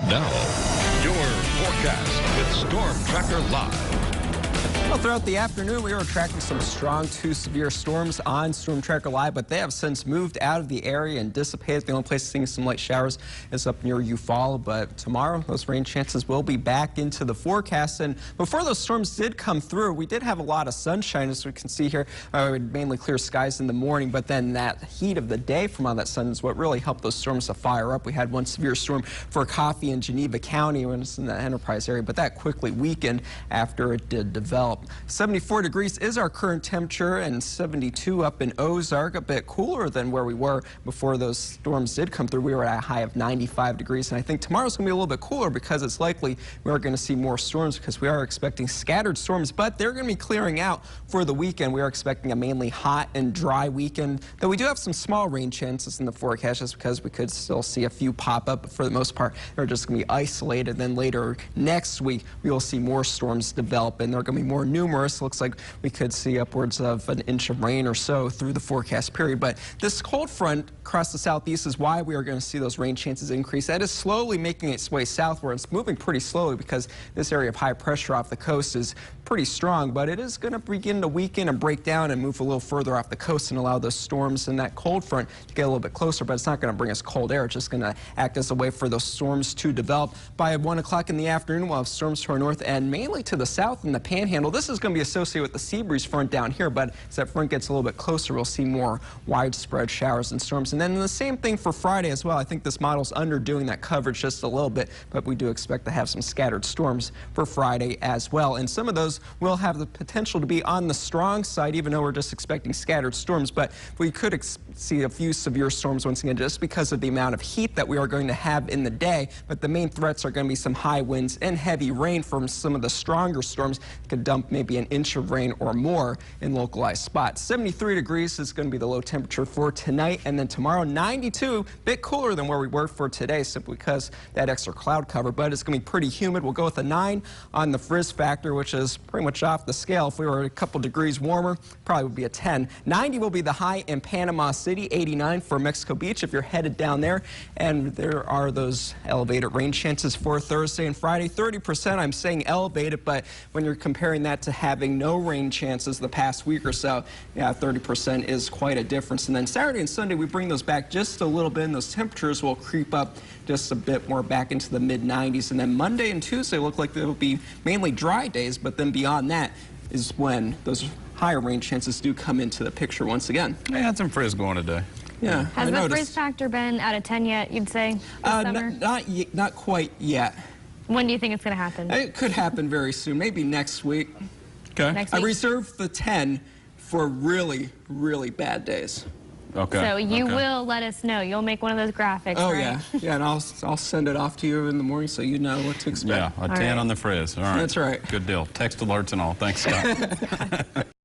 Now, your forecast with Storm Tracker Live. Well, throughout the afternoon, we were tracking some strong to severe storms on Storm Tracker Live, but they have since moved out of the area and dissipated. The only place seeing some light showers is up near Eufaula, but tomorrow those rain chances will be back into the forecast. And before those storms did come through, we did have a lot of sunshine, as we can see here. Mainly clear skies in the morning, but then that heat of the day from all that sun is what really helped those storms to fire up. We had one severe storm for Coffee in Geneva County when it's in the Enterprise area, but that quickly weakened after it did develop. 74 degrees is our current temperature, and 72 up in Ozark, a bit cooler than where we were before those storms did come through. We were at a high of 95 degrees, and I think tomorrow's going to be a little bit cooler because it's likely we are going to see more storms because we are expecting scattered storms, but they're going to be clearing out for the weekend. We are expecting a mainly hot and dry weekend, though we do have some small rain chances in the forecast just because we could still see a few pop up, but for the most part, they're just going to be isolated. Then later next week, we will see more storms develop, and they're going to be more numerous. Looks like we could see upwards of an inch of rain or so through the forecast period. But this cold front across the southeast is why we are going to see those rain chances increase. That is slowly making its way southward. It's moving pretty slowly because this area of high pressure off the coast is pretty strong, but it is going to begin to weaken and break down and move a little further off the coast and allow those storms and that cold front to get a little bit closer, but it's not going to bring us cold air. It's just going to act as a way for those storms to develop. By 1 o'clock in the afternoon, we'll have storms to our north and mainly to the south in the Panhandle. This is going to be associated with the sea breeze front down here, but as that front gets a little bit closer, we'll see more widespread showers and storms. And then the same thing for Friday as well. I think this model's underdoing that coverage just a little bit, but we do expect to have some scattered storms for Friday as well. And some of those will have the potential to be on the strong side, even though we're just expecting scattered storms. But we could see a few severe storms once again just because of the amount of heat that we are going to have in the day. But the main threats are going to be some high winds and heavy rain from some of the stronger storms. It could dump maybe an inch of rain or more in localized spots. 73 degrees is going to be the low temperature for tonight, and then tomorrow 92, a bit cooler than where we were for today simply because that extra cloud cover, but it's going to be pretty humid. We'll go with a 9 on the frizz factor, which is pretty much off the scale. If we were a couple degrees warmer, probably would be a 10. 90 will be the high in Panama City, 89 for Mexico Beach if you're headed down there, and there are those elevated rain chances for Thursday and Friday. 30%, I'm saying elevated, but when you're comparing that to having no rain chances the past week or so, yeah, 30% is quite a difference. And then Saturday and Sunday, we bring those back just a little bit, and those temperatures will creep up just a bit more back into the mid-90s. And then Monday and Tuesday look like they'll be mainly dry days, but then beyond that is when those higher rain chances do come into the picture once again. I had some frizz going today. Yeah, Has the frizz factor been out of 10 yet, you'd say, this summer? Not quite yet. When do you think it's going to happen? It could happen very soon, maybe next week. Okay. Next week? I reserved the 10 for really, really bad days. Okay. So you will let us know. You'll make one of those graphics, Oh, right? yeah. Yeah, and I'll send it off to you in the morning so you know what to expect. Yeah, a 10 on the frizz. All right. That's right. Good deal. Text alerts and all. Thanks, Scott.